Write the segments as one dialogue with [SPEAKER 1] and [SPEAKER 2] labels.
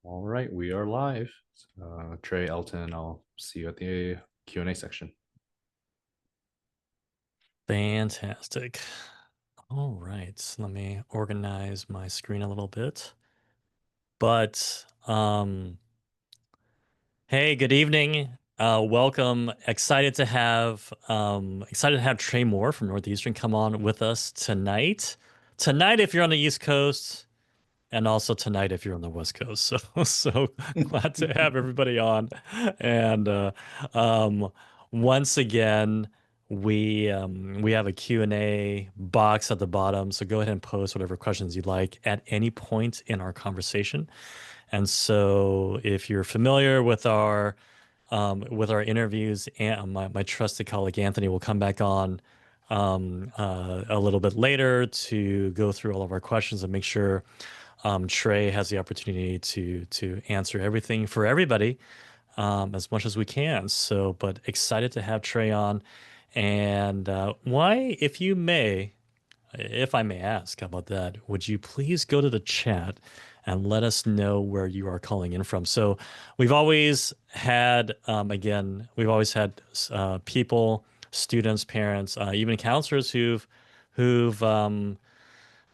[SPEAKER 1] All right, we are live. Trey, Elton, I'll see you at the Q&A section.
[SPEAKER 2] Fantastic. All right, let me organize my screen a little bit. But hey, good evening. Welcome. Excited to have Trey Moore from Northeastern come on with us tonight. Tonight, if you're on the East Coast, and also tonight if you're on the West Coast. So glad to have everybody on. And um, once again, we have a Q&A box at the bottom. So go ahead and post whatever questions you'd like at any point in our conversation. And so if you're familiar with our interviews, and my trusted colleague Anthony will come back on a little bit later to go through all of our questions and make sure Trey has the opportunity to answer everything for everybody as much as we can. So, but excited to have Trey on. And why, if I may ask, how about that? Would you please go to the chat and let us know where you are calling in from? So we've always had people, students, parents, even counselors who've um,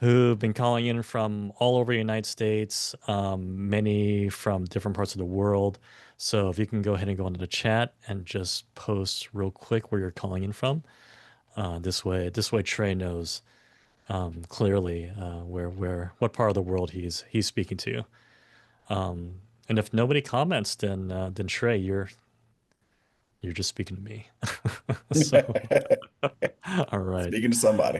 [SPEAKER 2] who've been calling in from all over the United States, many from different parts of the world. So if you can go ahead and go into the chat and just post real quick where you're calling in from, this way Trey knows clearly what part of the world he's speaking to. And if nobody comments, then Trey, you're just speaking to me. So all right.
[SPEAKER 3] Speaking to somebody.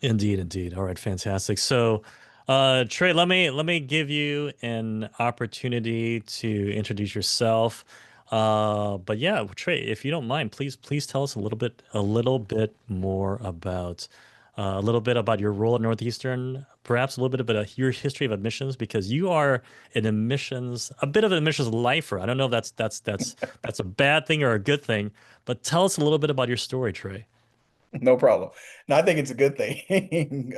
[SPEAKER 2] Indeed, indeed. All right, fantastic. So, Trey, let me give you an opportunity to introduce yourself. But yeah, Trey, if you don't mind, please tell us a little bit more about a little bit about your role at Northeastern, perhaps a little bit about your history of admissions, because you are a bit of an admissions lifer. I don't know if that's a bad thing or a good thing, but tell us a little bit about your story, Trey.
[SPEAKER 3] No problem. No, I think it's a good thing.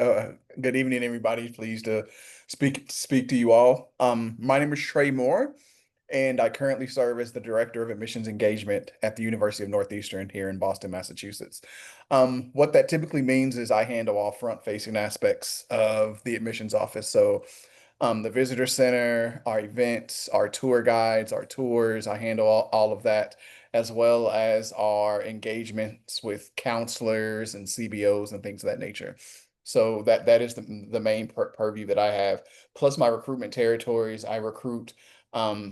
[SPEAKER 3] Good evening, everybody. Pleased to speak to you all. My name is Trey Moore, and I currently serve as the Director of Admissions Engagement at the University of Northeastern here in Boston, Massachusetts. What that typically means is I handle all front-facing aspects of the admissions office. So the visitor center, our events, our tour guides, our tours. I handle all of that, as well as our engagements with counselors and CBOs and things of that nature. So that is the main purview that I have. Plus my recruitment territories, I recruit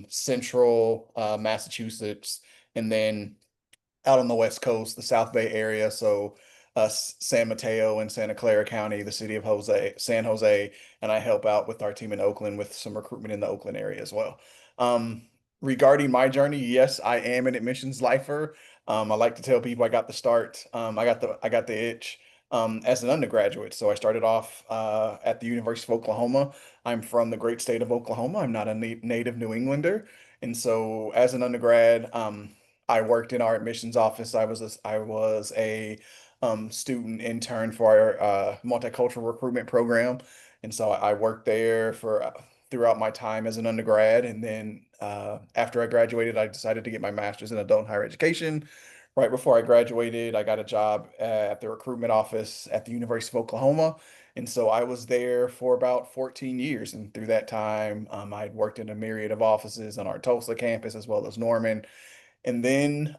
[SPEAKER 3] central Massachusetts, and then out on the West Coast, the South Bay area. So San Mateo and Santa Clara County, the city of San Jose, and I help out with our team in Oakland with some recruitment in the Oakland area as well. Um, Regarding my journey, yes, I am an admissions lifer. I like to tell people I got the start. I got the itch as an undergraduate. So I started off at the University of Oklahoma. I'm from the great state of Oklahoma. I'm not a native New Englander. And so as an undergrad, I worked in our admissions office. I was a student intern for our multicultural recruitment program, and so I worked there for throughout my time as an undergrad. And then after I graduated, I decided to get my master's in adult and higher education. Right before I graduated, I got a job at the recruitment office at the University of Oklahoma. And so I was there for about 14 years. And through that time, I'd worked in a myriad of offices on our Tulsa campus as well as Norman. And then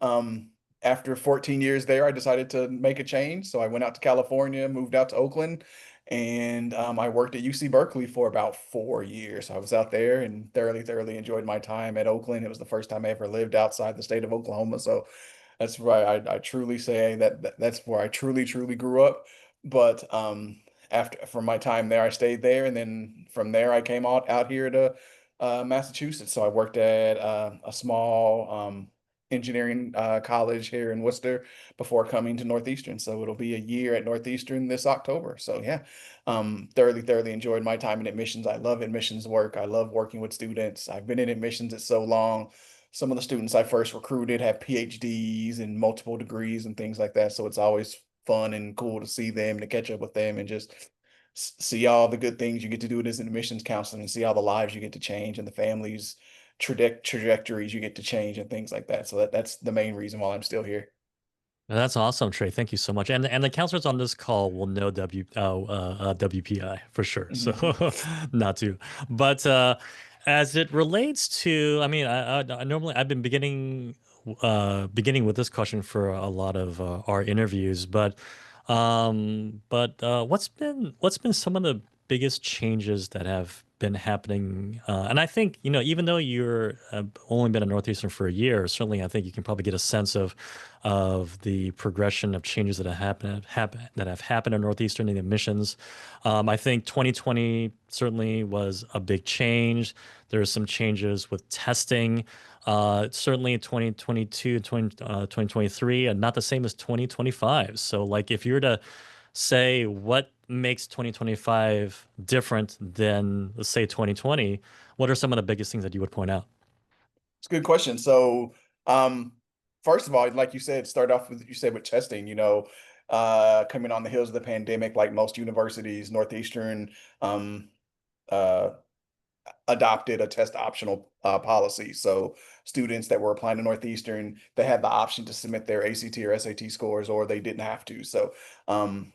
[SPEAKER 3] after 14 years there, I decided to make a change. So I went out to California, moved out to Oakland, and I worked at UC Berkeley for about 4 years. I was out there and thoroughly enjoyed my time at Oakland. It was the first time I ever lived outside the state of Oklahoma. So that's why I truly say that's where I truly grew up. But after from my time there, I stayed there, and then from there I came out here to Massachusetts. So I worked at a small engineering college here in Worcester before coming to Northeastern. So it'll be a year at Northeastern this October. So yeah, thoroughly enjoyed my time in admissions. I love admissions work. I love working with students. I've been in admissions at so long. Some of the students I first recruited have PhDs and multiple degrees and things like that. So it's always fun and cool to see them, to catch up with them, and just see all the good things you get to do as an admissions counselor, and see all the lives you get to change and the families trajectories you get to change and things like that. So that's the main reason why I'm still here.
[SPEAKER 2] That's awesome, Trey. Thank you so much. And the counselors on this call will know WPI for sure. So
[SPEAKER 3] Mhm.
[SPEAKER 2] not to, but as it relates to, I mean, I normally I've been beginning with this question for a lot of our interviews, but what's been some of the biggest changes that have been happening? And I think, even though you're only been at Northeastern for a year, certainly I think you can probably get a sense of the progression of changes that have happened in Northeastern and admissions. I think 2020 certainly was a big change. There's some changes with testing. Certainly 2022 and 2023 are not the same as 2025. So, like, if you were to say what makes 2025 different than, let's say, 2020, what are some of the biggest things that you would point out?
[SPEAKER 3] It's a good question. So, um, first of all, like you said, start off with you said with testing, coming on the heels of the pandemic, like most universities, Northeastern, um, uh, adopted a test optional policy. So students that were applying to Northeastern, they had the option to submit their ACT or SAT scores, or they didn't have to. So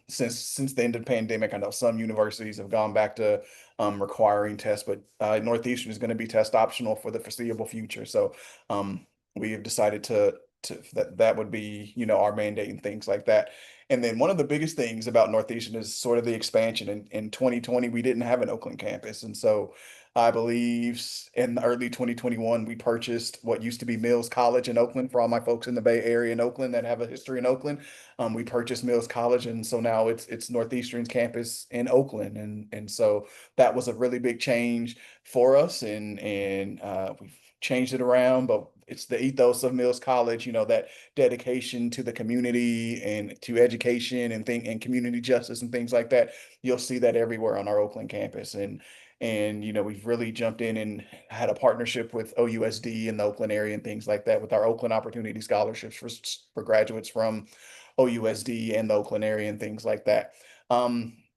[SPEAKER 3] since the end of the pandemic, I know some universities have gone back to requiring tests, but Northeastern is going to be test optional for the foreseeable future. So we have decided to that would be our mandate and things like that. And then one of the biggest things about Northeastern is sort of the expansion. In 2020, we didn't have an Oakland campus, and so I believe in early 2021, we purchased what used to be Mills College in Oakland. For all my folks in the Bay Area in Oakland that have a history in Oakland, we purchased Mills College, and so now it's Northeastern's campus in Oakland, and so that was a really big change for us, and we've changed it around, but it's the ethos of Mills College, that dedication to the community and to education and community justice and things like that. You'll see that everywhere on our Oakland campus, and we've really jumped in and had a partnership with OUSD in the Oakland area and things like that with our Oakland Opportunity Scholarships for graduates from OUSD and the Oakland area and things like that.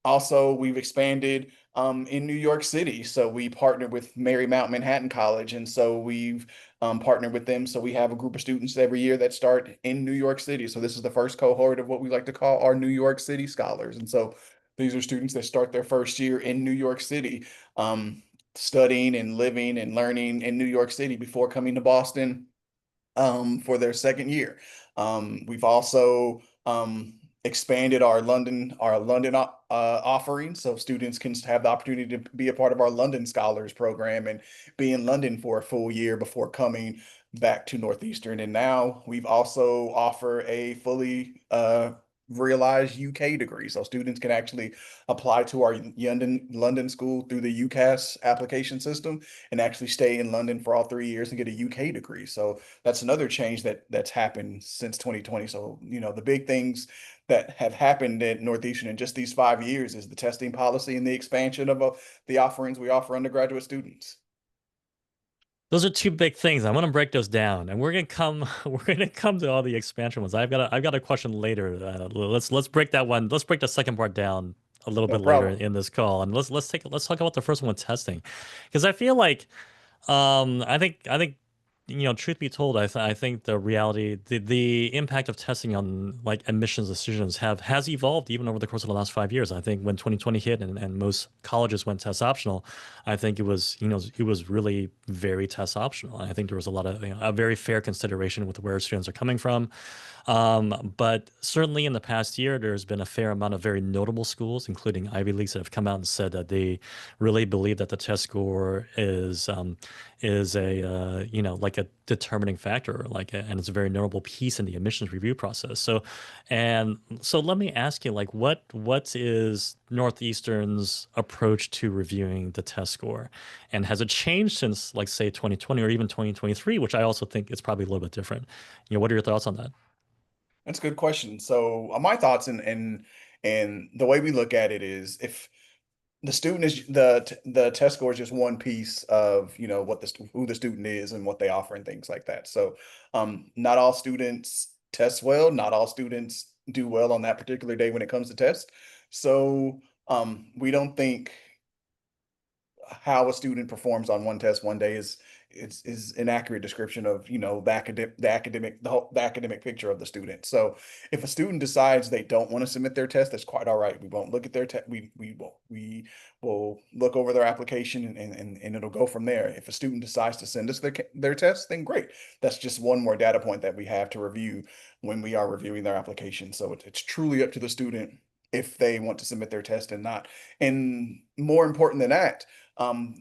[SPEAKER 3] Also, we've expanded in New York City. So we partnered with Marymount Manhattan College, and so we've partnered with them. So we have a group of students every year that start in New York City. So this is the first cohort of what we like to call our New York City scholars. And so these are students that start their first year in New York City, studying and living and learning in New York City before coming to Boston for their second year. We've also expanded our London offering, so students can have the opportunity to be a part of our London Scholars Program and be in London for a full year before coming back to Northeastern. And now we've also offer a fully realized UK degree, so students can actually apply to our London school through the UCAS application system and actually stay in London for all 3 years and get a UK degree. So that's another change that's happened since 2020. So, the big things that have happened at Northeastern in just these 5 years is the testing policy and the expansion of the offerings we offer undergraduate students.
[SPEAKER 2] Those are two big things. I'm gonna break those down, and we're gonna come we're gonna come to all the expansion ones. I've got a question later. Let's break that one. Let's break the second part down a little
[SPEAKER 3] No
[SPEAKER 2] bit later
[SPEAKER 3] problem.
[SPEAKER 2] in this call, and let's talk about the first one with testing, because I feel like I think truth be told, I think the reality, the impact of testing on like admissions decisions has evolved even over the course of the last 5 years. I think when 2020 hit and most colleges went test optional, I think it was really very test optional. I think there was a lot of a very fair consideration with where students are coming from. But certainly in the past year, there's been a fair amount of very notable schools, including Ivy Leagues, that have come out and said that they really believe that the test score is a like a determining factor, and it's a very notable piece in the admissions review process. So let me ask you, like, what is Northeastern's approach to reviewing the test score, and has it changed since, like, say, 2020 or even 2023, which I also think is probably a little bit different. What are your thoughts on that?
[SPEAKER 3] That's a good question. So my thoughts and the way we look at it is if the student is the test score is just one piece of what who the student is and what they offer and things like that. So not all students test well, not all students do well on that particular day when it comes to test. So We don't think how a student performs on one test one day is an accurate description of, you know, the academic picture of the student. So if a student decides they don't want to submit their test, that's quite all right. We won't look at their test. We will look over their application, and it'll go from there. If a student decides to send us their test, then great. That's just one more data point that we have to review when we are reviewing their application. So it's truly up to the student if they want to submit their test and not. And more important than that,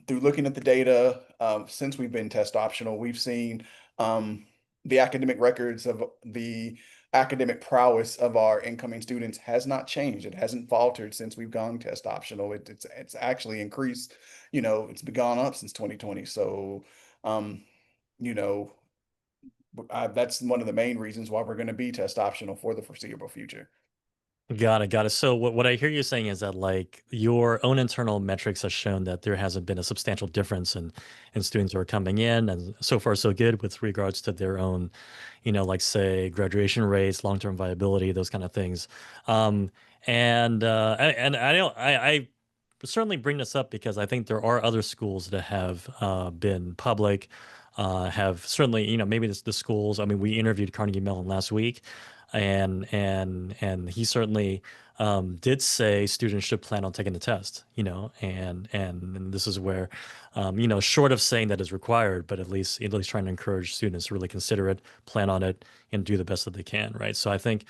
[SPEAKER 3] through looking at the data, since we've been test optional, we've seen the academic records of the academic prowess of our incoming students has not changed. It hasn't faltered since we've gone test optional. It's actually increased. You know, it's been gone up since 2020. So, you know, that's one of the main reasons why we're going to be test optional for the foreseeable future.
[SPEAKER 2] Got it, got it. So what I hear you saying is that like your own internal metrics have shown that there hasn't been a substantial difference in students who are coming in, and so far so good with regards to their own, like say graduation rates, long-term viability, those kind of things. Um, and I don't I certainly bring this up because I think there are other schools that have been public, have certainly, maybe the schools. I mean, we interviewed Carnegie Mellon last week, and he certainly did say students should plan on taking the test, and this is where, short of saying that is required, but at least trying to encourage students to really consider it, plan on it, and do the best that they can, right? So I think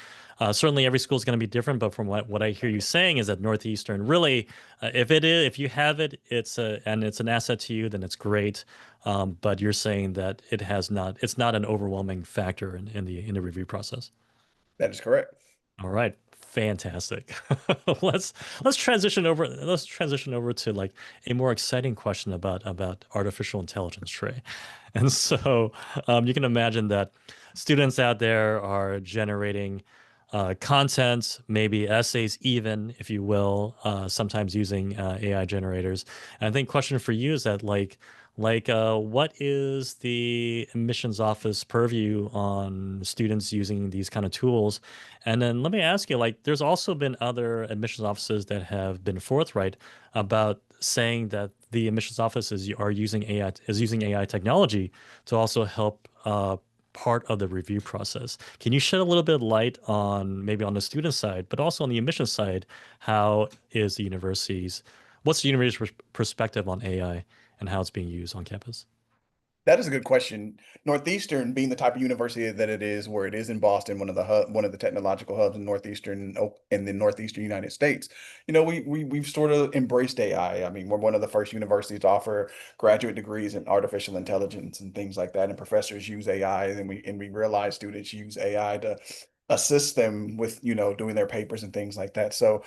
[SPEAKER 2] certainly every school is going to be different, but from what I hear you saying is that Northeastern really, if you have it, and it's an asset to you, then it's great. But you're saying that it's not an overwhelming factor in the review process.
[SPEAKER 3] That is correct.
[SPEAKER 2] All right, fantastic. Let's let's transition over to like a more exciting question about artificial intelligence, Trey. And so you can imagine that students out there are generating content, maybe essays, even if you will, sometimes using AI generators. And I think question for you is that what is the admissions office purview on students using these kind of tools? And then let me ask you, like, there's also been other admissions offices that have been forthright about saying that the admissions offices are using AI technology to also help part of the review process. Can you shed a little bit of light on maybe on the student side, but also on the admission side, what's the university's perspective on AI and how it's being used on campus?
[SPEAKER 3] That is a good question. Northeastern, being the type of university that it is, where it is in Boston, one of the technological hubs in the northeastern United States. You know, we've sort of embraced AI. I mean, we're one of the first universities to offer graduate degrees in artificial intelligence and things like that. And professors use AI, and we realize students use AI to assist them with, doing their papers and things like that. So,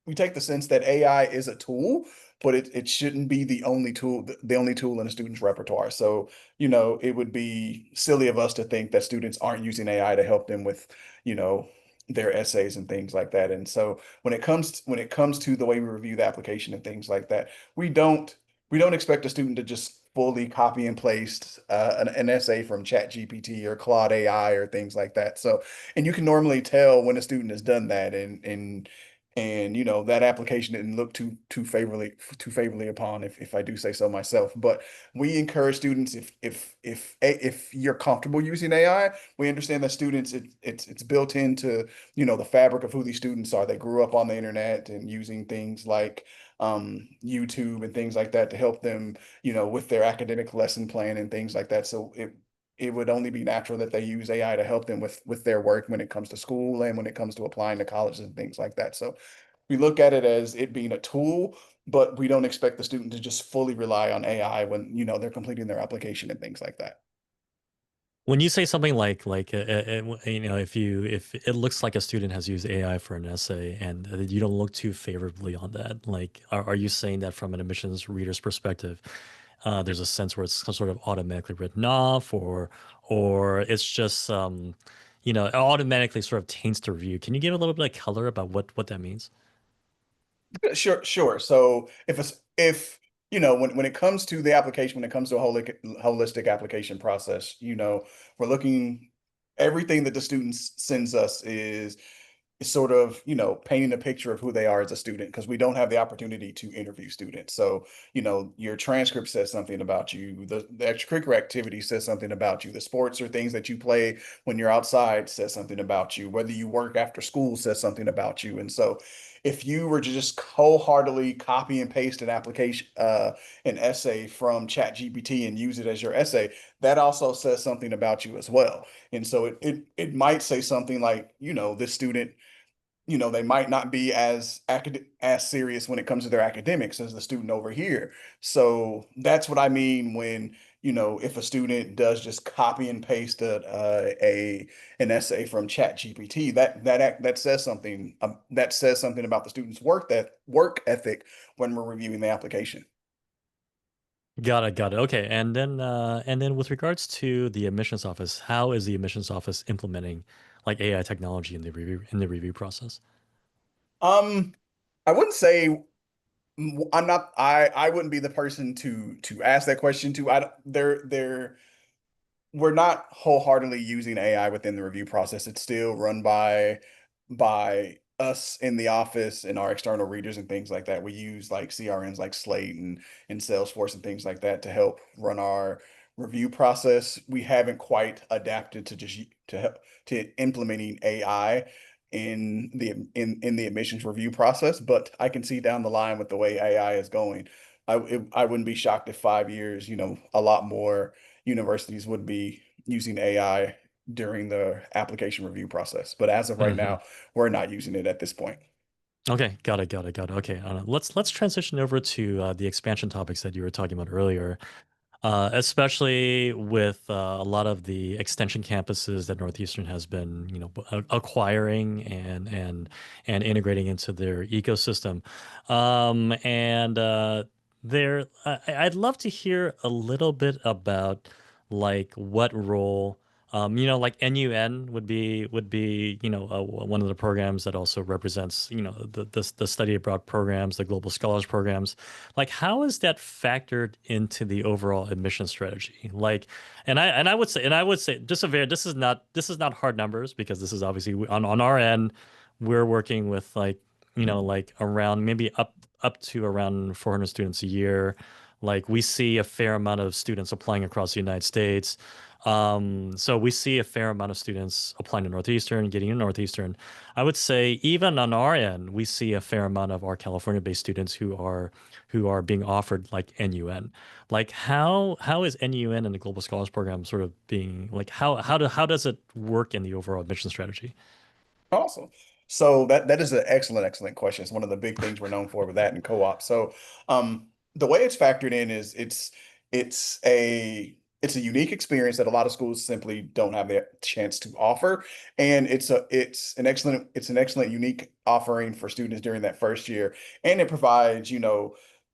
[SPEAKER 3] we take the sense that AI is a tool, but it shouldn't be the only tool in a student's repertoire. So, it would be silly of us to think that students aren't using AI to help them with, you know, their essays and things like that. And so when it comes to the way we review the application and things like that, we don't we don't expect a student to just fully copy and paste an essay from ChatGPT or Claude AI or things like that. So, and you can normally tell when a student has done that, and that application didn't look too favorably upon, if I do say so myself. But we encourage students, if you're comfortable using AI, we understand that students, it's built into the fabric of who these students are. They grew up on the internet and using things like YouTube and things like that to help them with their academic lesson plan and things like that. So it would only be natural that they use AI to help them with their work when it comes to school and when it comes to applying to colleges and things like that. So we look at it as it being a tool, but we don't expect the student to just fully rely on AI when they're completing their application and things like that.
[SPEAKER 2] When you say something if it looks like a student has used AI for an essay and you don't look too favorably on that, like are you saying that from an admissions reader's perspective, there's a sense where it's sort of automatically written off, or it's just it automatically sort of taints the review? Can you give a little bit of color about what that means?
[SPEAKER 3] Sure. So when it comes to the application, when it comes to a holistic application process, we're looking everything that the students sends us is is sort of, painting a picture of who they are as a student, because we don't have the opportunity to interview students. So, your transcript says something about you, the extracurricular activity says something about you, the sports or things that you play when you're outside says something about you, whether you work after school says something about you. And so if you were to just wholeheartedly copy and paste an essay from ChatGPT and use it as your essay, that also says something about you as well. And so it might say something like, this student, they might not be as serious when it comes to their academics as the student over here. So that's what I mean when, if a student does just copy and paste an essay from ChatGPT, that says something, about the student's work ethic when we're reviewing the application.
[SPEAKER 2] Got it, got it. Okay, and then with regards to the admissions office, how is the admissions office implementing like AI technology in the review process?
[SPEAKER 3] Um, I wouldn't say I'm not. I wouldn't be the person to ask that question to. They're we're not wholeheartedly using AI within the review process. It's still run by us in the office and our external readers and things like that. We use like CRMs like Slate and Salesforce and things like that to help run our review process. We haven't quite adapted to to implementing AI in the admissions review process, but I can see down the line with the way AI is going. I wouldn't be shocked if 5 years, a lot more universities would be using AI during the application review process. But as of right
[SPEAKER 2] Hmm.
[SPEAKER 3] now, we're not using it at this point.
[SPEAKER 2] Okay, got it, got it, got it. Okay, let's transition over to the expansion topics that you were talking about earlier. Especially with a lot of the extension campuses that Northeastern has been, acquiring and integrating into their ecosystem. And there, I'd love to hear a little bit about like what role. Like NUN would be one of the programs that also represents the study abroad programs, the global scholars programs. Like, how is that factored into the overall admission strategy? Like, and I would say just a very this is not hard numbers because this is obviously on our end, we're working with like like around maybe up to around 400 students a year. Like we see a fair amount of students applying across the United States. So we see a fair amount of students applying to Northeastern, getting in Northeastern. I would say even on our end, we see a fair amount of our California-based students who are being offered like NUN. Like how is NUN and the Global Scholars Program sort of being like how does it work in the overall admission strategy?
[SPEAKER 3] Awesome. So that is an excellent question. It's one of the big things we're known for with that and co-op. So the way it's factored in is it's a unique experience that a lot of schools simply don't have the chance to offer. And it's an excellent unique offering for students during that first year. And it provides,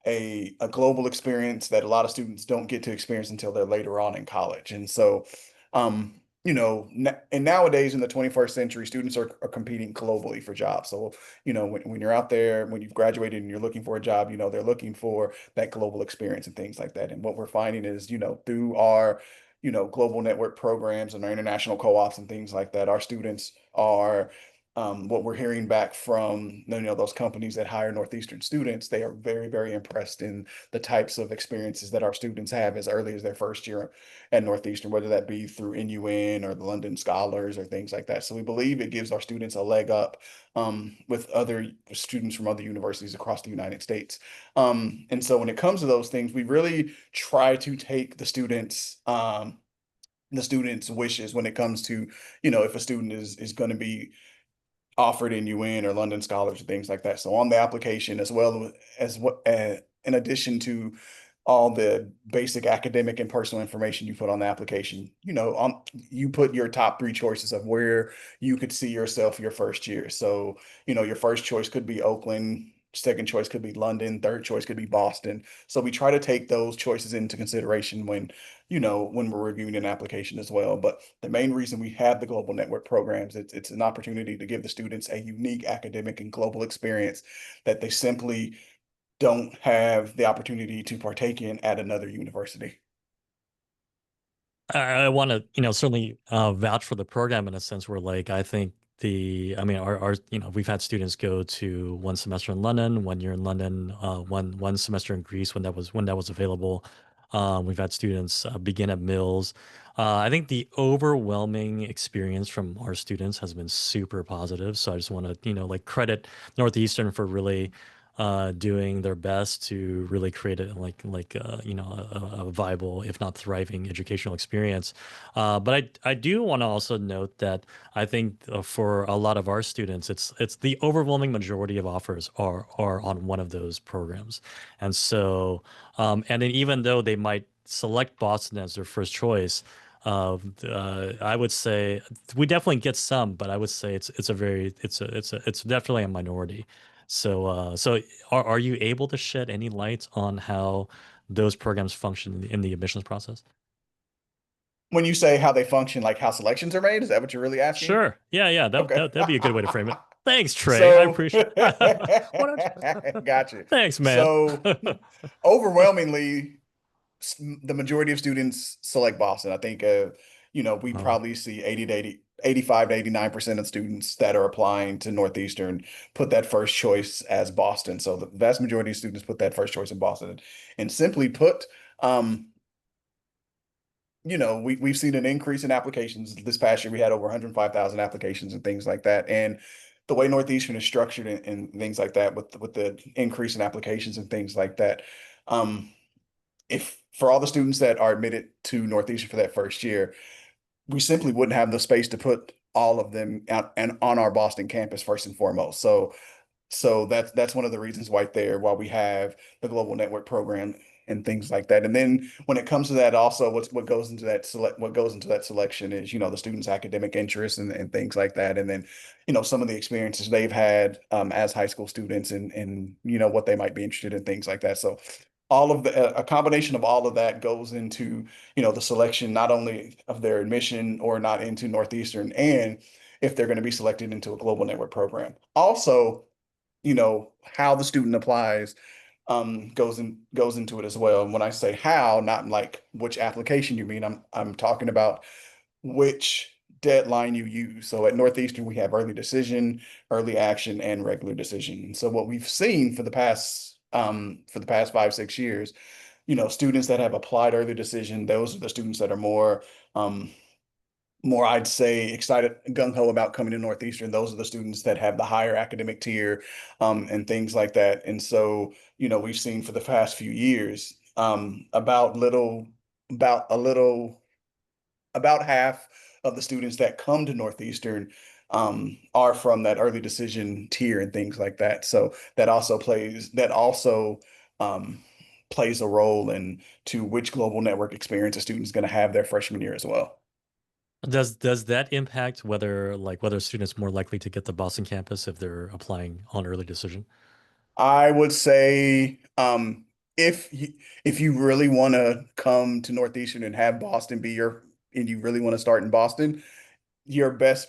[SPEAKER 3] a global experience that a lot of students don't get to experience until they're later on in college. And so um and nowadays in the 21st century, students are competing globally for jobs. So, when you're out there, when you've graduated and you're looking for a job, they're looking for that global experience and things like that. And what we're finding is, through our, global network programs and our international co-ops and things like that, our students are what we're hearing back from those companies that hire Northeastern students, they are very impressed in the types of experiences that our students have as early as their first year at Northeastern, whether that be through NUN or the London Scholars or things like that. So we believe it gives our students a leg up with other students from other universities across the United States. And so when it comes to those things, we really try to take the students' wishes when it comes to, if a student is going to be offered in UN or London Scholars or things like that. So on the application, as well as what, in addition to all the basic academic and personal information you put on the application, you put your top three choices of where you could see yourself your first year. So, your first choice could be Oakland. Second choice could be London. Third choice could be Boston. So we try to take those choices into consideration when we're reviewing an application as well. But the main reason we have the global network programs, it's an opportunity to give the students a unique academic and global experience that they simply don't have the opportunity to partake in at another university.
[SPEAKER 2] I want to, certainly vouch for the program in a sense where like I think I mean, our we've had students go to one semester in London, 1 year in London, one semester in Greece when that was available. We've had students begin at Mills. I think the overwhelming experience from our students has been super positive. So I just want to, like credit Northeastern for really doing their best to really create a viable, if not thriving, educational experience. But I do want to also note that I think for a lot of our students, it's the overwhelming majority of offers are on one of those programs, and so and then even though they might select Boston as their first choice. I would say we definitely get some, but I would say it's definitely a minority. So are you able to shed any light on how those programs function in the admissions process?
[SPEAKER 3] When you say how they function, like how selections are made, is that what you're really asking?
[SPEAKER 2] Sure. Yeah, yeah.
[SPEAKER 3] Okay.
[SPEAKER 2] That'd be a good way to frame it. Thanks, Trey. I
[SPEAKER 3] So,
[SPEAKER 2] appreciate What
[SPEAKER 3] gotcha.
[SPEAKER 2] Thanks, man.
[SPEAKER 3] So, overwhelmingly, the majority of students select Boston. I think, we
[SPEAKER 2] Uh,
[SPEAKER 3] probably see 80 to 80, 85 to 89% of students that are applying to Northeastern put that first choice as Boston. So the vast majority of students put that first choice in Boston. And simply put, um, we've seen an increase in applications. This past year, we had over 105,000 applications and things like that. And the way Northeastern is structured and things like that, with the increase in applications and things like that, um, if for all the students that are admitted to Northeastern for that first year, we simply wouldn't have the space to put all of them out and on our Boston campus first and foremost. So that's one of the reasons right there why we have the global network program and things like that. And then when it comes to that, also what goes into that selection is, the students' academic interests and things like that. And then, some of the experiences they've had as high school students and what they might be interested in, things like that. So all of a combination of all of that goes into, the selection not only of their admission or not into Northeastern, and if they're going to be selected into a global network program. Also, how the student applies goes into it as well. And when I say how, not like which application you mean, I'm talking about which deadline you use. So at Northeastern, we have early decision, early action, and regular decision. And so what we've seen for the past 5, 6 years, students that have applied early decision, those are the students that are more, I'd say, excited, gung ho about coming to Northeastern. Those are the students that have the higher academic tier, and things like that. And so, we've seen for the past few years, about half of the students that come to Northeastern, are from that early decision tier and things like that. So that also plays a role in to which global network experience a student is going to have their freshman year as well.
[SPEAKER 2] does that impact whether students more likely to get the Boston campus if they're applying on early decision?
[SPEAKER 3] I would say, if you really want to come to Northeastern and have Boston be and you really want to start in Boston,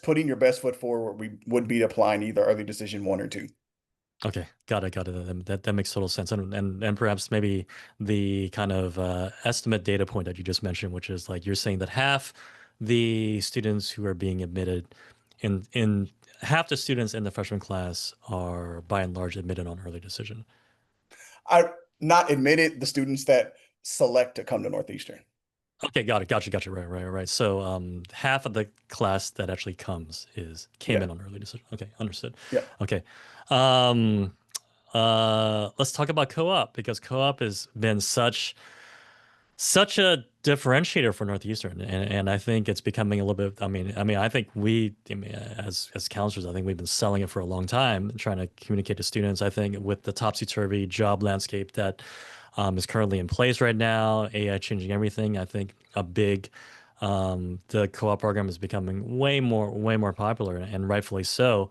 [SPEAKER 3] putting your best foot forward would be applying either early decision 1 or 2.
[SPEAKER 2] Okay, got it, got it. That makes total sense, and perhaps maybe the kind of estimate data point that you just mentioned, which is like you're saying that half the students who are being admitted in half the students in the freshman class are by and large admitted on early decision.
[SPEAKER 3] I not admitted the students that select to come to Northeastern.
[SPEAKER 2] Okay, got it, gotcha. Right. So half of the class that actually came
[SPEAKER 3] Yeah,
[SPEAKER 2] in on early decision. Okay, understood.
[SPEAKER 3] yeah.
[SPEAKER 2] Okay. Um, let's talk about co-op because co-op has been such a differentiator for Northeastern, and I think it's becoming a little bit. I think as counselors, I think we've been selling it for a long time, trying to communicate to students. I think with the topsy-turvy job landscape that is currently in place right now, AI changing everything. I think the co-op program is becoming way more popular, and rightfully so.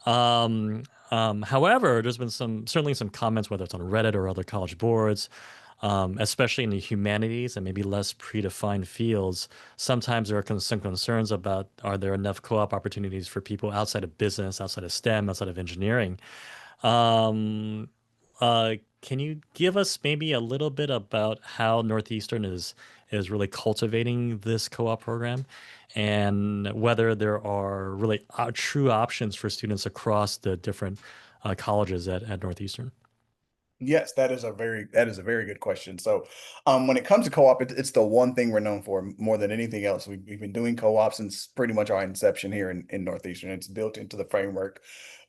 [SPEAKER 2] However, there's been certainly some comments, whether it's on Reddit or other college boards, especially in the humanities and maybe less predefined fields. Sometimes there are some concerns about are there enough co-op opportunities for people outside of business, outside of STEM, outside of engineering. Can you give us maybe a little bit about how Northeastern is is really cultivating this co-op program, and whether there are really true options for students across the different colleges at Northeastern.
[SPEAKER 3] Yes, that is a very good question. So, when it comes to co-op, it's the one thing we're known for more than anything else. We've been doing co-op since pretty much our inception here in Northeastern. It's built into the framework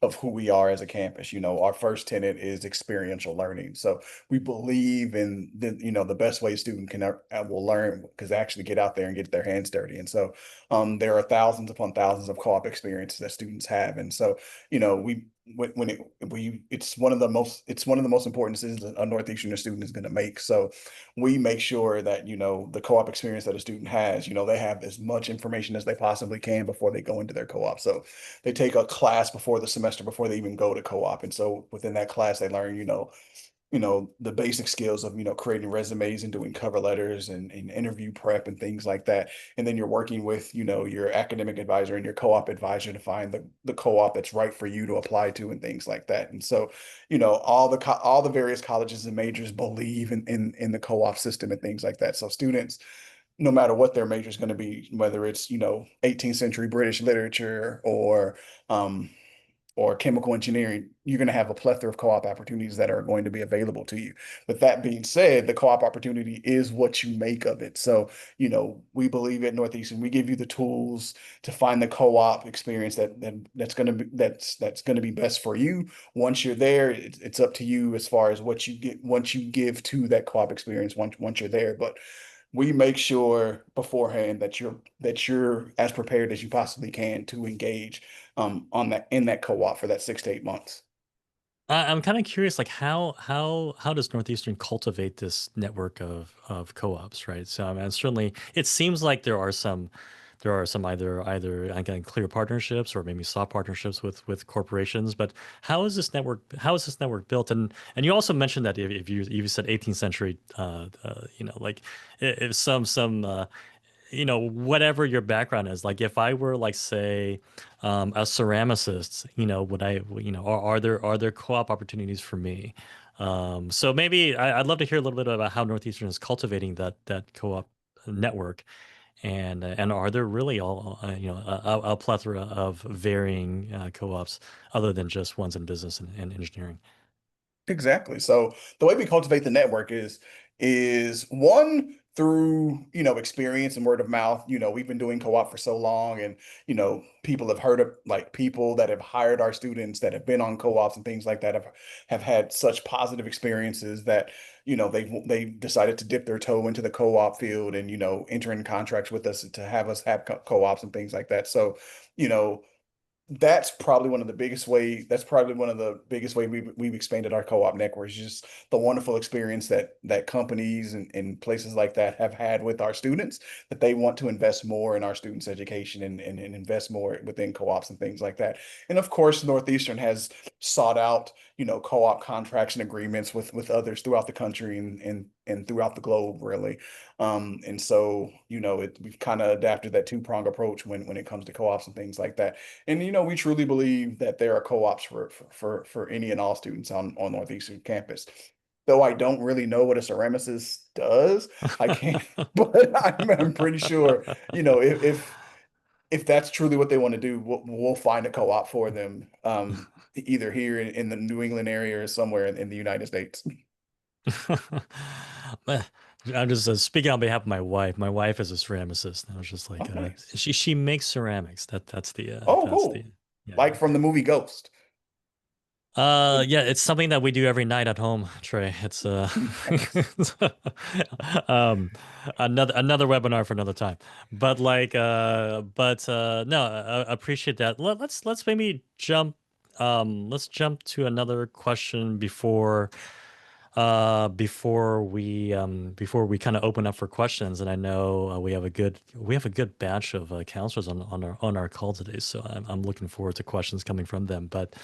[SPEAKER 3] of who we are as a campus. You know, our first tenet is experiential learning. So we believe in the best way a student will learn because they actually get out there and get their hands dirty. And so, there are thousands upon thousands of co-op experiences that students have. And so, it's one of the most important decisions a Northeastern student is going to make. So we make sure that the co-op experience that a student has, they have as much information as they possibly can before they go into their co-op. So they take a class before the semester before they even go to co-op, and so within that class they learn the basic skills of creating resumes and doing cover letters and interview prep and things like that. And then you're working with your academic advisor and your co-op advisor to find the co-op that's right for you to apply to and things like that. And so all the various colleges and majors believe in the co-op system and things like that. So students, no matter what their major is going to be, whether it's 18th century British literature um, or chemical engineering, you're going to have a plethora of co-op opportunities that are going to be available to you. With that being said, the co-op opportunity is what you make of it. So, we believe at Northeastern, we give you the tools to find the co-op experience that's going to be best for you. Once you're there, it's up to you as far as what you get once you give to that co-op experience once you're there. But we make sure beforehand that you're as prepared as you possibly can to engage in that co-op for that 6 to 8 months.
[SPEAKER 2] I'm kind of curious, like how does Northeastern cultivate this network of co-ops, right? So I mean, certainly it seems like there are some either again clear partnerships or maybe soft partnerships with corporations. But how is this network built? And you also mentioned that if you said 18th century, like if whatever your background is, like if I were like say a ceramicist, would I, are there co-op opportunities for me? So maybe I'd love to hear a little bit about how Northeastern is cultivating that co-op network, and are there really a plethora of varying co-ops other than just ones in business and engineering?
[SPEAKER 3] Exactly. So the way we cultivate the network is one through experience and word of mouth. We've been doing co-op for so long, and people have heard of like people that have hired our students that have been on co-ops and things like that have had such positive experiences that they've decided to dip their toe into the co-op field and enter in contracts with us to have us have co-ops and things like that. So you know that's probably one of the biggest way we've expanded our co-op network is just the wonderful experience that companies and places like that have had with our students, that they want to invest more in our students' education and invest more within co-ops and things like that. And of course, Northeastern has sought out co-op contracts and agreements with others throughout the country and throughout the globe, really. And so we've kind of adapted that two-prong approach when it comes to co-ops and things like that. And we truly believe that there are co-ops for any and all students on Northeastern campus. Though I don't really know what a ceramicist does, I can't, but I'm pretty sure, if that's truly what they want to do, we'll find a co-op for them, either here in the New England area or somewhere in the United States.
[SPEAKER 2] Eh, I'm just speaking on behalf of my wife. My wife is a ceramicist. And I was just like,
[SPEAKER 3] Oh, nice.
[SPEAKER 2] she makes ceramics. That's the
[SPEAKER 3] Oh,
[SPEAKER 2] that's the
[SPEAKER 3] cool.
[SPEAKER 2] yeah,
[SPEAKER 3] Like
[SPEAKER 2] yeah.
[SPEAKER 3] from the movie Ghost.
[SPEAKER 2] Yeah, it's something that we do every night at home, Trey. It's
[SPEAKER 3] Nice.
[SPEAKER 2] um another webinar for another time. But no, I appreciate that. Let's maybe jump to another question before we kind of open up for questions. And I know we have a good batch of counselors on our call today, so I'm looking forward to questions coming from them. But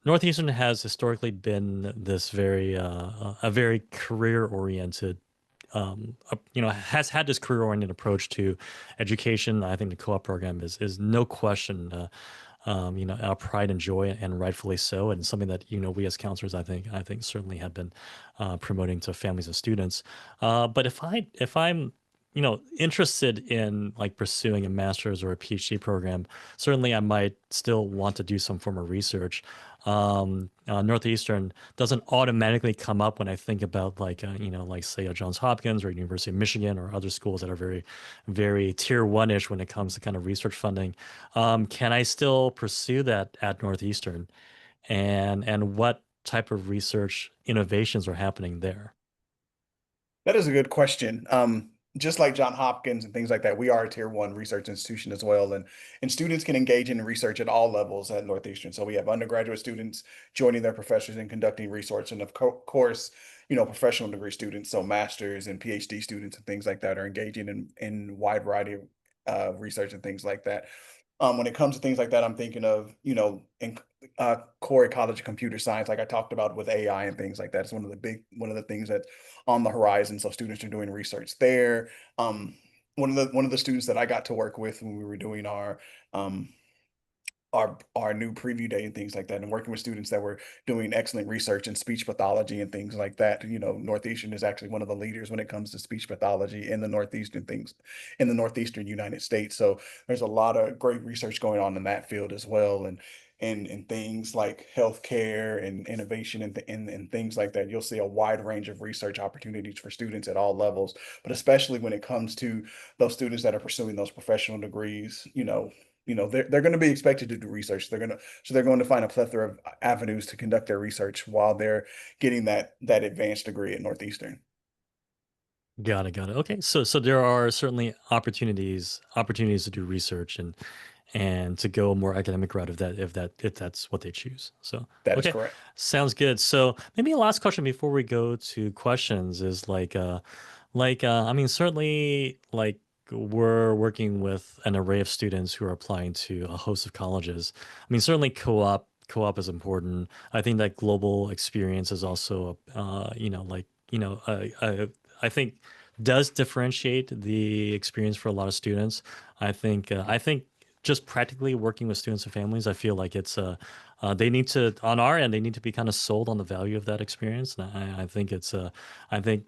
[SPEAKER 2] Northeastern has historically been this a very career oriented, has had this career oriented approach to education. I think the co-op program is no question our pride and joy, and rightfully so, and something that we as counselors, I think certainly have been promoting to families and students. But if I'm interested in like pursuing a master's or a PhD program, certainly I might still want to do some form of research. Northeastern doesn't automatically come up when I think about like like say a Johns Hopkins or University of Michigan or other schools that are very, very tier one-ish when it comes to kind of research funding. Can I still pursue that at Northeastern? And what type of research innovations are happening there?
[SPEAKER 3] That is a good question. Just like John Hopkins and things like that, we are a tier one research institution as well, and students can engage in research at all levels at Northeastern. So we have undergraduate students joining their professors and conducting research, and of course, professional degree students, so masters and PhD students and things like that, are engaging in wide variety of research and things like that. When it comes to things like that, I'm thinking of, in core ecology of computer science, like I talked about with AI and things like that. It's one of the things that's on the horizon. So students are doing research there. One of the students that I got to work with when we were doing um, our new preview day and things like that, and working with students that were doing excellent research in speech pathology and things like that. Northeastern is actually one of the leaders when it comes to speech pathology in the Northeastern United States. So there's a lot of great research going on in that field as well, and things like healthcare and innovation and things like that. You'll see a wide range of research opportunities for students at all levels, but especially when it comes to those students that are pursuing those professional degrees. They're going to be expected to do research. They're going to find a plethora of avenues to conduct their research while they're getting that advanced degree at Northeastern.
[SPEAKER 2] Got it, got it. Okay, so there are certainly opportunities to do research and to go a more academic route if that's what they choose. So
[SPEAKER 3] That is
[SPEAKER 2] okay,
[SPEAKER 3] correct.
[SPEAKER 2] sounds good. So maybe a last question before we go to questions is I mean certainly like we're working with an array of students who are applying to a host of colleges. I mean certainly co-op is important. I think that global experience is also I think does differentiate the experience for a lot of students. I think just practically working with students and families, I feel like they need to, on our end, they need to be kind of sold on the value of that experience. And I think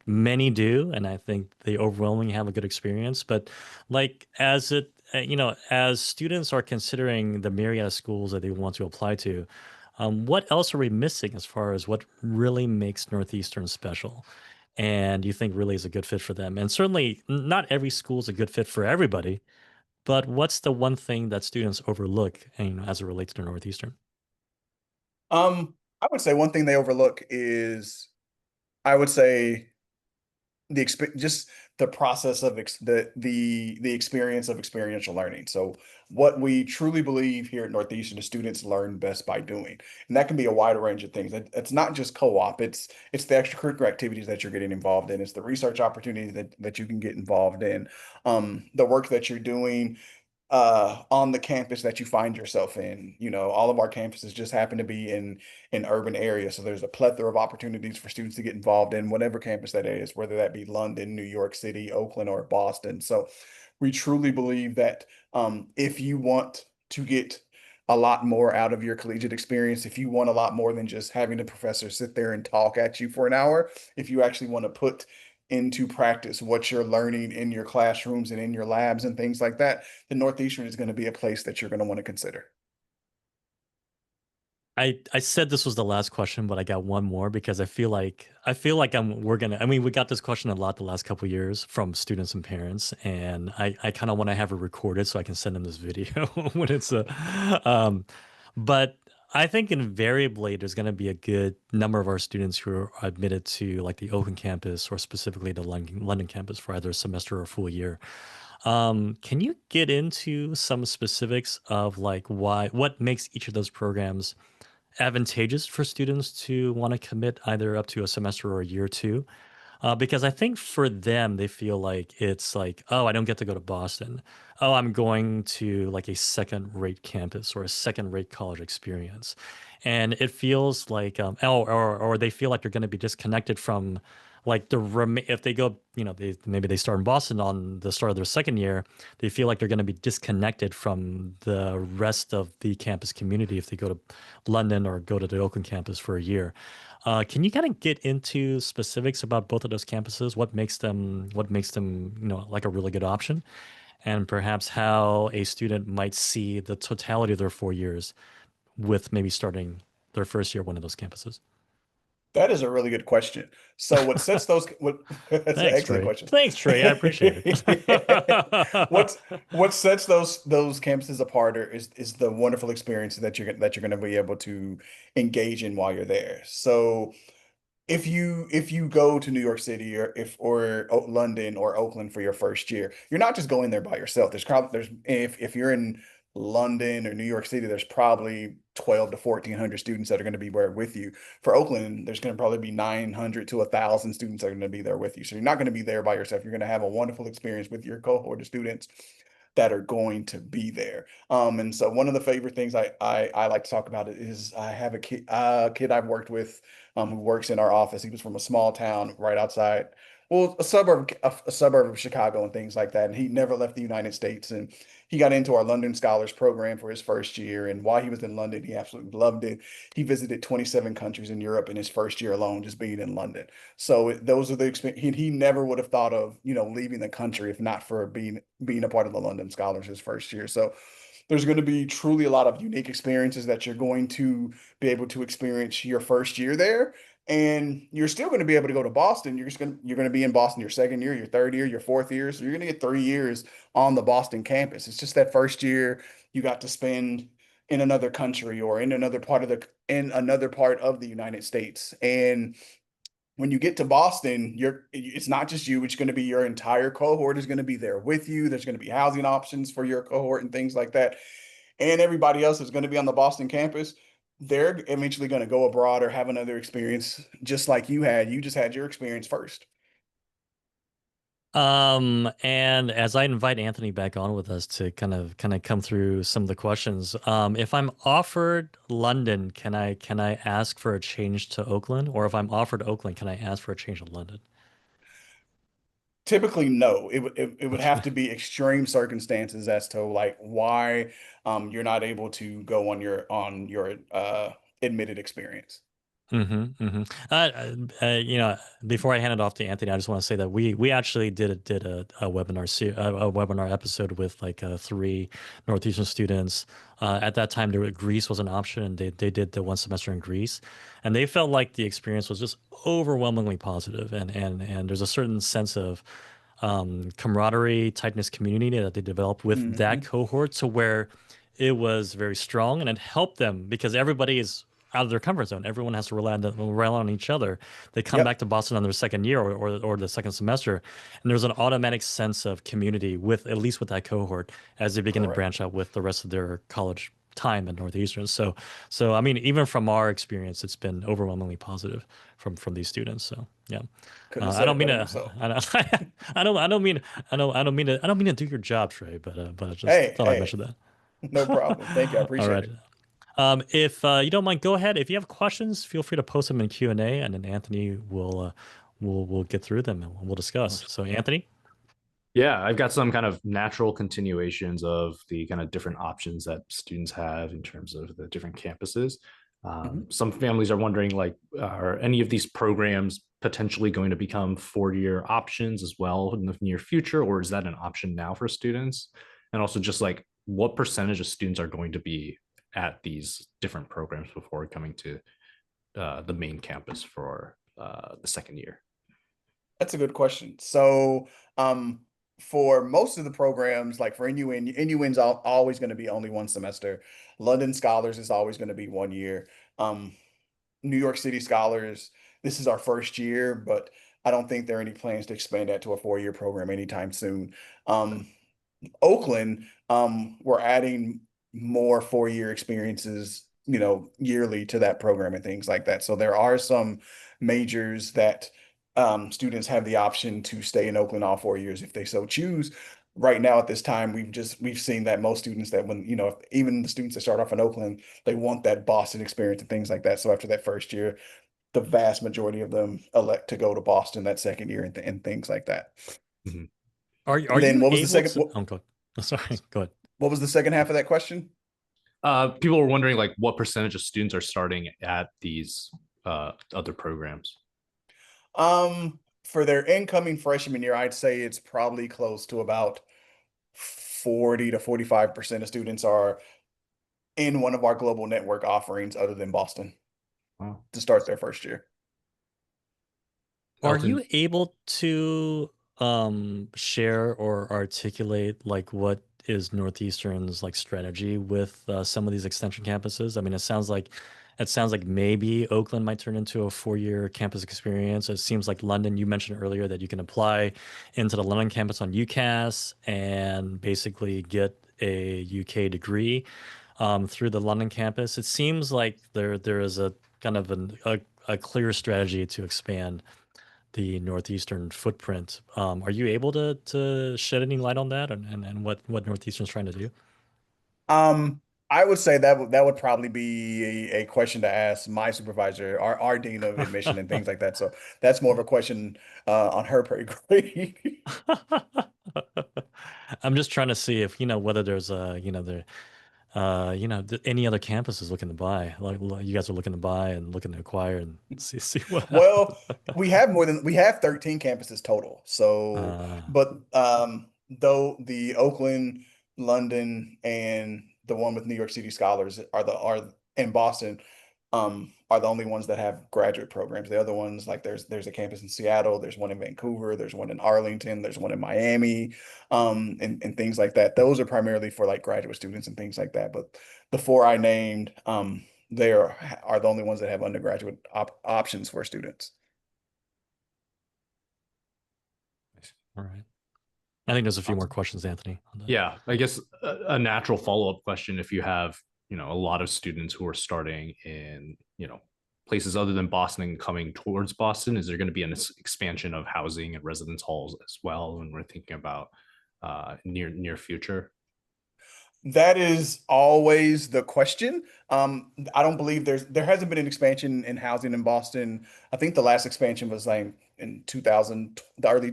[SPEAKER 2] many do, and I think they overwhelmingly have a good experience. But like as students are considering the myriad of schools that they want to apply to, what else are we missing as far as what really makes Northeastern special? And you think really is a good fit for them? And certainly, not every school is a good fit for everybody. But what's the one thing that students overlook, as it relates to Northeastern?
[SPEAKER 3] I would say one thing they overlook is, I would say, just the process of the experience of experiential learning. So what we truly believe here at Northeastern is students learn best by doing, and that can be a wide range of things. It's not just co-op. It's the extracurricular activities that you're getting involved in. It's the research opportunities that you can get involved in. The work that you're doing on the campus that you find yourself in. All of our campuses just happen to be in urban areas. So there's a plethora of opportunities for students to get involved in whatever campus that is, whether that be London, New York City, Oakland, or Boston. So we truly believe that if you want to get a lot more out of your collegiate experience, if you want a lot more than just having the professor sit there and talk at you for an hour, if you actually want to put into practice what you're learning in your classrooms and in your labs and things like that, the Northeastern is going to be a place that you're going to want to consider.
[SPEAKER 2] I said this was the last question, but I got one more because I feel like I mean we got this question a lot the last couple years from students and parents, and I kind of want to have it recorded so I can send them this video when it's but I think invariably there's going to be a good number of our students who are admitted to like the Oakland campus or specifically the London campus for either a semester or a full year. Can you get into some specifics of like what makes each of those programs advantageous for students to want to commit either up to a semester or a year or two? Because I think for them, they feel like it's like, oh, I don't get to go to Boston. Oh, I'm going to like a second-rate campus or a second-rate college experience, and it feels like, or they feel like they're going to be disconnected from like if they go, maybe they start in Boston on the start of their second year, they feel like they're going to be disconnected from the rest of the campus community if they go to London or go to the Oakland campus for a year. Can you kind of get into specifics about both of those campuses? What makes them, like a really good option, and perhaps how a student might see the totality of their 4 years with maybe starting their first year at one of those campuses?
[SPEAKER 3] That is a really good question. So what sets those what that's an
[SPEAKER 2] Thanks,
[SPEAKER 3] excellent
[SPEAKER 2] Trey.
[SPEAKER 3] question.
[SPEAKER 2] Thanks, Trey. I appreciate it.
[SPEAKER 3] What sets those campuses apart is the wonderful experiences that you're going to be able to engage in while you're there. So if you go to New York City or London or Oakland for your first year, you're not just going there by yourself. There's if you're in London or New York City, there's probably 12 to 1400 students that are going to be there with you. For Oakland, there's going to probably be 900 to 1,000 students that are going to be there with you. So you're not going to be there by yourself. You're going to have a wonderful experience with your cohort of students that are going to be there. And so one of the favorite things I like to talk about is I have a kid I've worked with who works in our office. He was from a small town right outside, well, a suburb of Chicago and things like that. And he never left the United States. And he got into our London Scholars Program for his first year. And while he was in London, he absolutely loved it. He visited 27 countries in Europe in his first year alone, just being in London. So those are the experience. He never would have thought of, leaving the country if not for being a part of the London Scholars his first year. So there's going to be truly a lot of unique experiences that you're going to be able to experience your first year there. And you're still going to be able to go to Boston. You're going to be in Boston your second year, your third year, your fourth year. So you're going to get 3 years on the Boston campus. It's just that first year you got to spend in another country or in another part of the United States. And when you get to Boston, it's not just you, it's going to be your entire cohort is going to be there with you. There's going to be housing options for your cohort and things like that. And everybody else is going to be on the Boston campus. They're eventually going to go abroad or have another experience just like you had. You just had your experience first.
[SPEAKER 2] And as I invite Anthony back on with us to kind of come through some of the questions, if I'm offered London, can I ask for a change to Oakland? Or if I'm offered Oakland, can I ask for a change to London?
[SPEAKER 3] Typically, no. It would have
[SPEAKER 2] Okay.
[SPEAKER 3] to be extreme circumstances as to like why you're not able to go on your admitted experience.
[SPEAKER 2] Mm-hmm, mm-hmm. Before I hand it off to Anthony, I just want to say that we actually did a webinar episode with like three Northeastern students. At that time, Greece was an option, and they did the 1 semester in Greece, and they felt like the experience was just overwhelmingly positive, and there's a certain sense of camaraderie, tightness, community that they developed with that
[SPEAKER 3] Hmm.
[SPEAKER 2] cohort to where it was very strong, and it helped them because everybody is out of their comfort zone. Everyone has to rely on each other. They come back
[SPEAKER 3] Yep,
[SPEAKER 2] to Boston on their second year or the second semester, and there's an automatic sense of community with at least with that cohort as they begin to
[SPEAKER 3] correct.
[SPEAKER 2] branch out with the rest of their college time at Northeastern. So I mean, even from our experience, it's been overwhelmingly positive from these students. So yeah.
[SPEAKER 3] Couldn't have
[SPEAKER 2] I
[SPEAKER 3] said
[SPEAKER 2] don't
[SPEAKER 3] it
[SPEAKER 2] mean
[SPEAKER 3] better
[SPEAKER 2] to.
[SPEAKER 3] myself.
[SPEAKER 2] I don't mean to do your job, Trey. But I just
[SPEAKER 3] Hey,
[SPEAKER 2] thought I'd
[SPEAKER 3] hey,
[SPEAKER 2] mention that.
[SPEAKER 3] no problem. Thank you. I
[SPEAKER 2] All
[SPEAKER 3] appreciate
[SPEAKER 2] right.
[SPEAKER 3] it.
[SPEAKER 2] If you don't mind, go ahead. If you have questions, feel free to post them in Q&A, and then Anthony will get through them and we'll discuss. So Anthony.
[SPEAKER 1] Yeah, I've got some kind of natural continuations of the kind of different options that students have in terms of the different campuses.
[SPEAKER 3] Mhm.
[SPEAKER 1] Some families are wondering, like, are any of these programs potentially going to become 4-year options as well in the near future, or is that an option now for students? And also, just like, what percentage of students are going to be at these different programs before coming to the main campus for the second year?
[SPEAKER 3] That's a good question. So, for most of the programs, like for NUN's always going to be only 1 semester. London Scholars is always going to be 1 year. Um, New York City Scholars, this is our first year, but I don't think there are any plans to expand that to a 4-year program anytime soon. Um, Oakland, we're adding more 4-year experiences, yearly to that program and things like that. So there are some majors that students have the option to stay in Oakland all 4 years if they so choose. Right now, at this time, we've seen that most students that when, even the students that start off in Oakland, they want that Boston experience and things like that. So after that first year, the vast majority of them elect to go to Boston that second year and things like that.
[SPEAKER 1] Mhm.
[SPEAKER 2] Are
[SPEAKER 3] And then
[SPEAKER 2] you
[SPEAKER 3] what was the
[SPEAKER 2] able
[SPEAKER 3] second?
[SPEAKER 2] to? Oh, go. Sorry, go ahead.
[SPEAKER 3] What was the second half of that question?
[SPEAKER 1] People were wondering like what percentage of students are starting at these other programs.
[SPEAKER 3] For their incoming freshman year, I'd say it's probably close to about 40 to 45% of students are in one of our global network offerings other than Boston
[SPEAKER 1] Wow.
[SPEAKER 3] to start their first year.
[SPEAKER 2] Are
[SPEAKER 1] Elton,
[SPEAKER 2] you able to share or articulate like what is Northeastern's like strategy with some of these extension campuses? I mean, it sounds like maybe Oakland might turn into a 4-year campus experience. It seems like London, you mentioned earlier that you can apply into the London campus on UCAS and basically get a UK degree through the London campus. It seems like there is a kind of a clear strategy to expand the Northeastern footprint. Are you able to shed any light on that and what Northeastern's trying to do?
[SPEAKER 3] Um, I would say that would probably be a question to ask my supervisor, our dean of admission and things like that. So that's more of a question on her pay grade.
[SPEAKER 2] I'm just trying to see if, whether there's any other campuses looking to buy, like you guys are looking to buy and looking to acquire and see what
[SPEAKER 3] Well,
[SPEAKER 2] happens.
[SPEAKER 3] we have 13 campuses total. So,
[SPEAKER 2] Uh,
[SPEAKER 3] but though the Oakland, London, and the one with New York City Scholars are in Boston, are the only ones that have graduate programs. The other ones, like there's a campus in Seattle, there's one in Vancouver, there's one in Arlington, there's one in Miami, and things like that. Those are primarily for like graduate students and things like that. But the four I named, they are the only ones that have undergraduate options for students.
[SPEAKER 2] all right. I think there's a few more
[SPEAKER 1] awesome.
[SPEAKER 2] questions, Anthony, on that.
[SPEAKER 1] Yeah, I guess a natural follow-up question if you have, a lot of students who are starting in, places other than Boston and coming towards Boston, is there going to be an expansion of housing and residence halls as well when we're thinking about near future?
[SPEAKER 3] That is always the question. I don't believe there hasn't been an expansion in housing in Boston. I think the last expansion was like in 2000, the early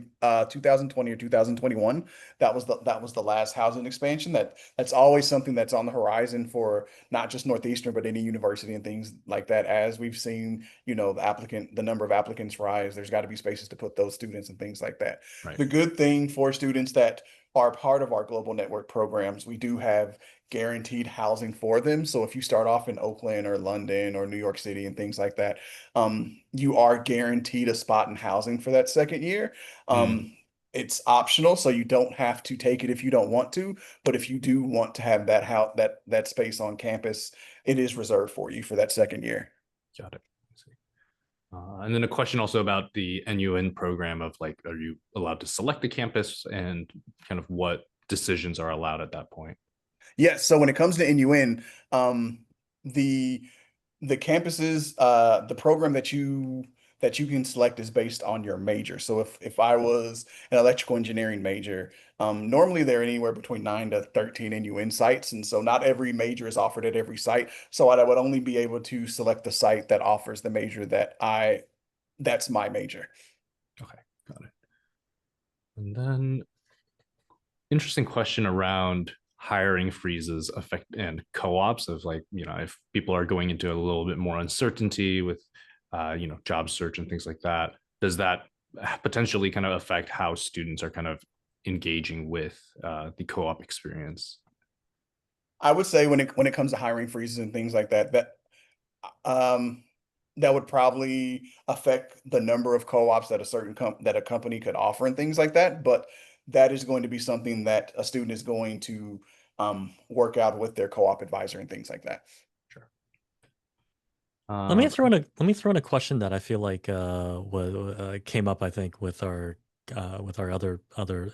[SPEAKER 3] 2020 or 2021. That was the last housing expansion. That's always something that's on the horizon for not just Northeastern, but any university and things like that. As we've seen, the number of applicants rise, there's got to be spaces to put those students and things like that.
[SPEAKER 1] Right.
[SPEAKER 3] The good thing for students that are part of our global network programs, we do have guaranteed housing for them. So if you start off in Oakland or London or New York City and things like that, you are guaranteed a spot in housing for that second year.
[SPEAKER 1] Mm,
[SPEAKER 3] It's optional, so you don't have to take it if you don't want to. But if you do want to have that space on campus, it is reserved for you for that second year.
[SPEAKER 1] got it. And then a question also about the NUN program of like, are you allowed to select the campus and kind of what decisions are allowed at that point?
[SPEAKER 3] Yes, so when it comes to NUN, the the campuses, the program that you can select is based on your major. So if I was an electrical engineering major, normally they're anywhere between 9 to 13 NUN sites, and so not every major is offered at every site. So I would only be able to select the site that offers the major that's my major.
[SPEAKER 1] Okay, got it. And then interesting question around hiring freezes affect and co-ops of like, if people are going into a little bit more uncertainty with job search and things like that, does that potentially kind of affect how students are kind of engaging with the co-op experience?
[SPEAKER 3] I would say when it comes to hiring freezes and things like that, um that would probably affect the number of co-ops that that a company could offer and things like that. But that is going to be something that a student is going to work out with their co-op advisor and things like that.
[SPEAKER 1] Sure.
[SPEAKER 2] Let me throw in a question that I feel like came up, I think, with our other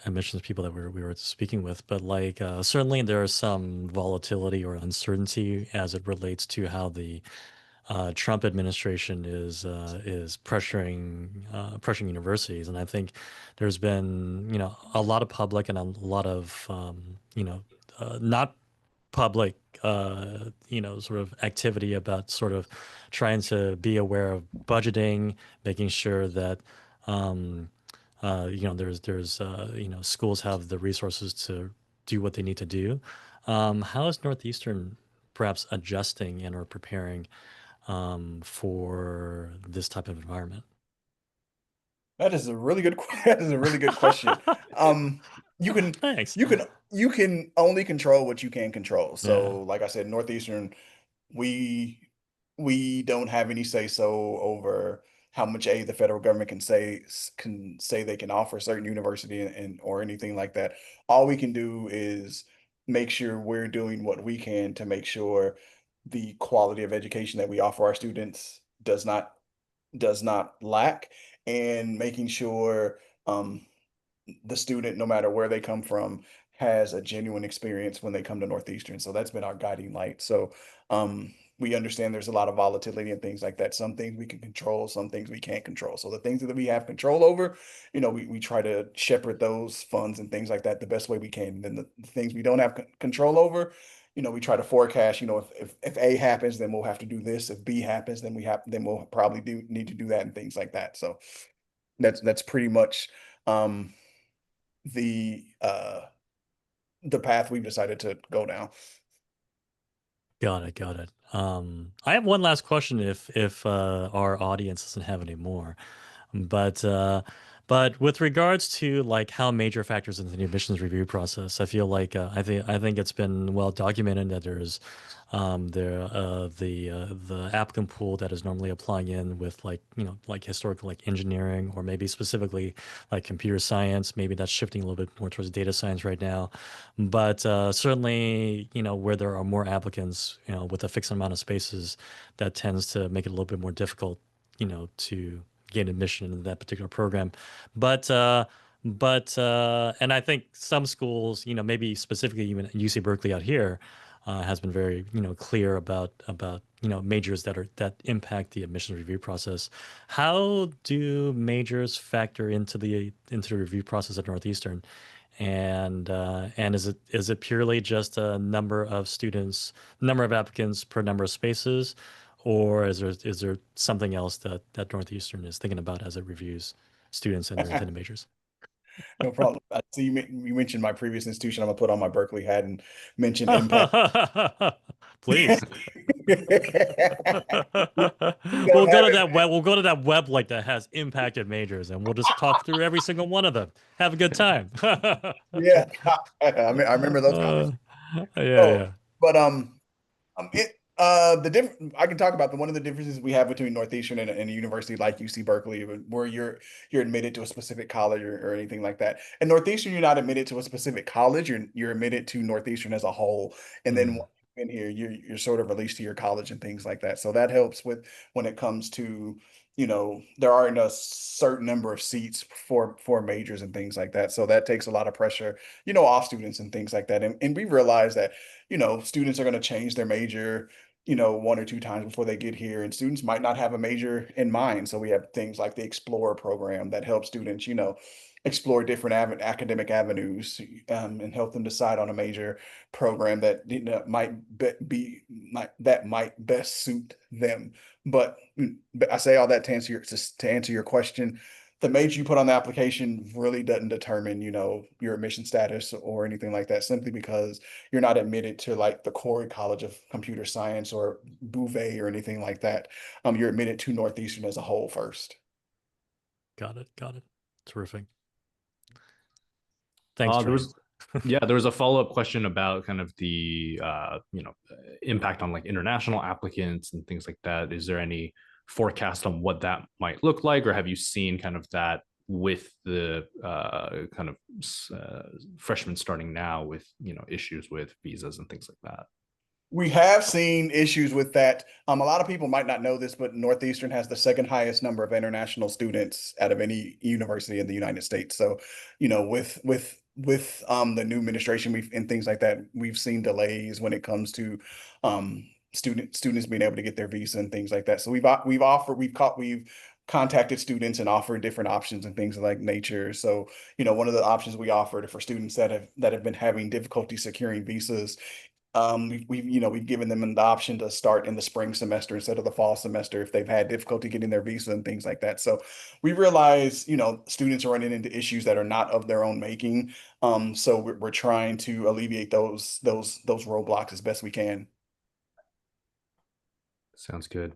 [SPEAKER 2] admissions people that we were speaking with. But like certainly there is some volatility or uncertainty as it relates to how the Trump administration is pressuring universities, and I think there's been a lot of public and a lot of not public, sort of activity about sort of trying to be aware of budgeting, making sure that, um, schools have the resources to do what they need to do. How is Northeastern perhaps adjusting and or preparing for this type of environment?
[SPEAKER 3] That is a really good that is a really good question. Um, you can
[SPEAKER 2] Thanks.
[SPEAKER 3] you can only control what you can control.
[SPEAKER 2] Yeah,
[SPEAKER 3] So, like I said, Northeastern, we we don't have any say so over how much aid the federal government can say they can offer a certain university and or anything like that. All we can do is make sure we're doing what we can to make sure the quality of education that we offer our students does not lack, and making sure the student, no matter where they come from, has a genuine experience when they come to Northeastern. So that's been our guiding light. So we understand there's a lot of volatility and things like that. Some things we can control, some things we can't control. So the things that we have control over, we try to shepherd those funds and things like that the best way we can. And then the things we don't have control over, we try to forecast, if A happens, then we'll have to do this. If B happens, then we'll probably need to do that and things like that. So that's pretty much um the uh the path we've decided to go down.
[SPEAKER 2] got it, got it. I have one last question if our audience doesn't have any more. But with regards to like how major factors into the admissions review process, I feel like I think it's been well documented that there's the applicant pool that is normally applying in with like like historical like engineering or maybe specifically like computer science. Maybe that's shifting a little bit more towards data science right now, but certainly where there are more applicants with a fixed amount of spaces, that tends to make it a little bit more difficult to gain admission into that particular program. But and I think some schools, maybe specifically even UC Berkeley out here, has been very clear about majors that impact the admissions review process. How do majors factor into the review process at Northeastern? And is it purely just a number of students, number of applicants per number of spaces, or is there something else that Northeastern is thinking about as it reviews students and their intended majors?
[SPEAKER 3] No problem. I see you mentioned my previous institution. I'm gonna put on my Berkeley hat and mention impact.
[SPEAKER 2] Please.
[SPEAKER 3] We
[SPEAKER 2] We'll
[SPEAKER 3] don't
[SPEAKER 2] go
[SPEAKER 3] have
[SPEAKER 2] to
[SPEAKER 3] it.
[SPEAKER 2] that web. We'll go to that web like that has impacted majors, and we'll just talk through every single one of them. Have a good time.
[SPEAKER 3] Yeah, I remember those
[SPEAKER 2] Uh,
[SPEAKER 3] conversations.
[SPEAKER 2] yeah,
[SPEAKER 3] Oh,
[SPEAKER 2] yeah.
[SPEAKER 3] but the different I can talk about one of the differences we have between Northeastern and a university like UC Berkeley, where you're admitted to a specific college or anything like that. And Northeastern, you're not admitted to a specific college. You're admitted to Northeastern as a whole. And then
[SPEAKER 2] Mm,
[SPEAKER 3] once you've been here, you're sort of released to your college and things like that. So that helps with when it comes to, there aren't a certain number of seats for majors and things like that. So that takes a lot of pressure, off students and things like that. And we realize that, students are going to change their major, one or two times before they get here, and students might not have a major in mind. So we have things like the Explorer program that helps students, explore different academic avenues, and help them decide on a major program that might best suit them. But I say all that to answer your question. The major you put on the application really doesn't determine, your admission status or anything like that, simply because you're not admitted to like the Corey College of Computer Science or Bouvet or anything like that. You're admitted to Northeastern as a whole first.
[SPEAKER 2] got it. Got it. Terrific. Thanks,
[SPEAKER 1] There
[SPEAKER 2] Trey.
[SPEAKER 1] was, yeah, there was a follow-up question about kind of the impact on like international applicants and things like that. Is there any forecast on what that might look like, or have you seen kind of that with the kind of freshmen starting now with issues with visas and things like that?
[SPEAKER 3] We have seen issues with that. A lot of people might not know this, but Northeastern has the second highest number of international students out of any university in the United States. So, with the new administration and things like that, we've seen delays when it comes to students being able to get their visa and things like that. So we've contacted students and offered different options and things of like nature. So, one of the options we offered for students that have been having difficulty securing visas, We've given them an option to start in the spring semester instead of the fall semester if they've had difficulty getting their visa and things like that. So we realize, students are running into issues that are not of their own making. So we're trying to alleviate those roadblocks as best we can.
[SPEAKER 1] Sounds good.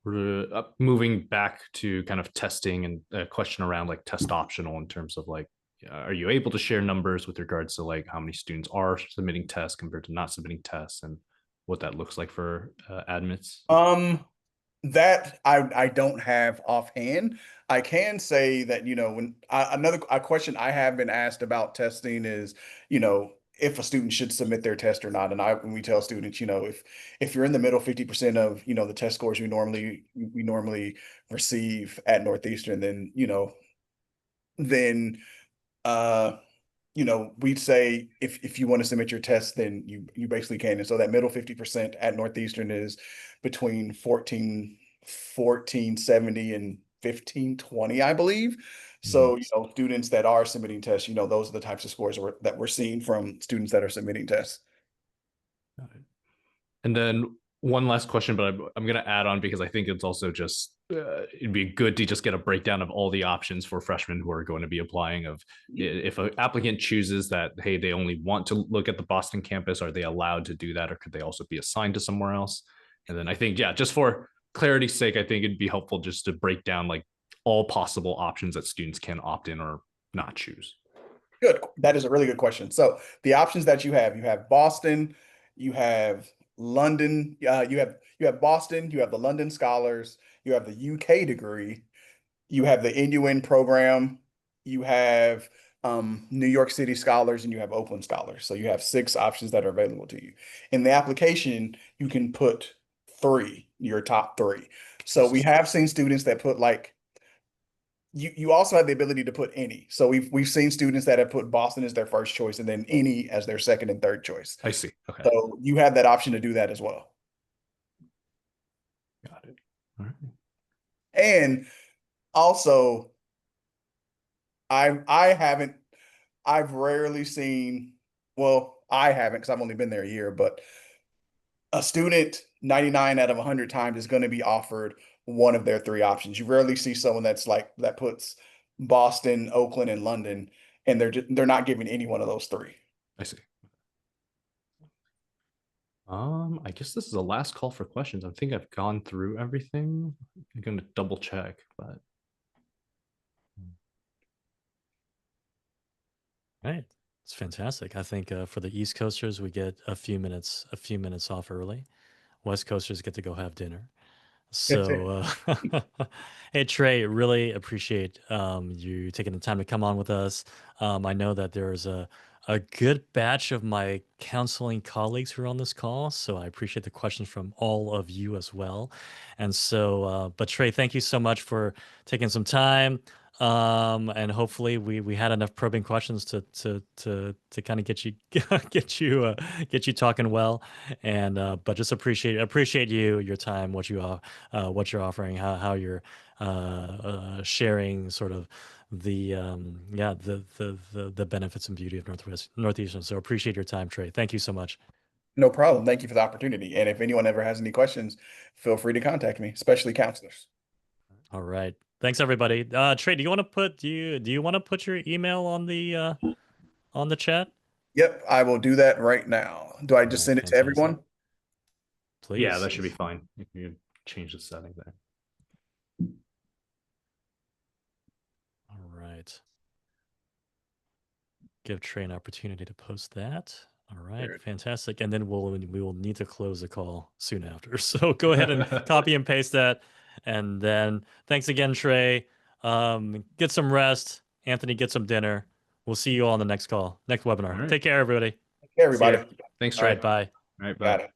[SPEAKER 1] We're moving back to kind of testing and a question around like test optional in terms of like, are you able to share numbers with regards to like how many students are submitting tests compared to not submitting tests and what that looks like for admits?
[SPEAKER 3] That I don't have offhand. I can say that, another a question I have been asked about testing is, if a student should submit their test or not. And when we tell students, if you're in the middle 50% of, the test scores we normally receive at Northeastern, then uh we'd say if you want to submit your test, then you basically can. And so that middle 50% at Northeastern is between 1470 and 1520, I believe. So, students that are submitting tests, those are the types of scores that we're seeing from students that are submitting tests.
[SPEAKER 1] Got it. And then one last question, but I'm going to add on because I think it's also just it'd be good to just get a breakdown of all the options for freshmen who are going to be applying. Of if an applicant chooses that, hey, they only want to look at the Boston campus, are they allowed to do that, or could they also be assigned to somewhere else? And then I think, yeah, just for clarity's sake, I think it'd be helpful just to break down like all possible options that students can opt in or not choose.
[SPEAKER 3] Good. That is a really good question. So the options that you have Boston, you have London, you have Boston, you have the London Scholars, you have the UK degree, you have the NUN program, you have New York City Scholars, and you have Oakland Scholars. So you have 6 options that are available to you. In the application, you can put your top 3. So we have seen students that put like you also have the ability to put any. So we've seen students that have put Boston as their first choice and then any as their second and third choice.
[SPEAKER 1] I see. Okay.
[SPEAKER 3] So you have that option to do that as well.
[SPEAKER 1] Got it. All right.
[SPEAKER 3] And also, I've rarely seen, well, I haven't because I've only been there a year, but a student 99 out of 100 times is going to be offered one of their 3 options. You rarely see someone that puts Boston, Oakland, and London, and they're not giving any one of those 3.
[SPEAKER 1] I see. I guess this is the last call for questions. I think I've gone through everything. I'm going to double check, but.
[SPEAKER 2] All right. It's fantastic. I think for the East Coasters, we get a few minutes off early. West Coasters get to go have dinner. So, hey Trey, really appreciate you taking the time to come on with us. I know that there's a good batch of my counseling colleagues who are on this call, so I appreciate the questions from all of you as well. And so, but Trey, thank you so much for taking some time. And hopefully we had enough probing questions to kind of get you get you talking well. And but just appreciate your time, what you're offering, how you're sharing sort of the the benefits and beauty of Northeastern. So appreciate your time, Trey. Thank you so much.
[SPEAKER 3] No problem. Thank you for the opportunity. And if anyone ever has any questions, feel free to contact me, especially counselors.
[SPEAKER 2] All right. Thanks everybody. Trey, do you want to put your email on the chat?
[SPEAKER 3] Yep, I will do that right now. Do I just send it to everyone?
[SPEAKER 2] Please.
[SPEAKER 1] Yeah, that should be fine. You can change the setting there.
[SPEAKER 2] All right. Give Trey an opportunity to post that. All right,
[SPEAKER 3] Good.
[SPEAKER 2] fantastic. And then we will need to close the call soon after. So go ahead and copy and paste that. And then thanks again, Trey. Get some rest. Anthony, get some dinner. We'll see you all on the next call, next webinar.
[SPEAKER 1] All right.
[SPEAKER 2] Take care, everybody.
[SPEAKER 3] Hey, everybody.
[SPEAKER 1] Thanks, Trey.
[SPEAKER 2] All right, bye.
[SPEAKER 1] All right, bye.
[SPEAKER 3] Got it.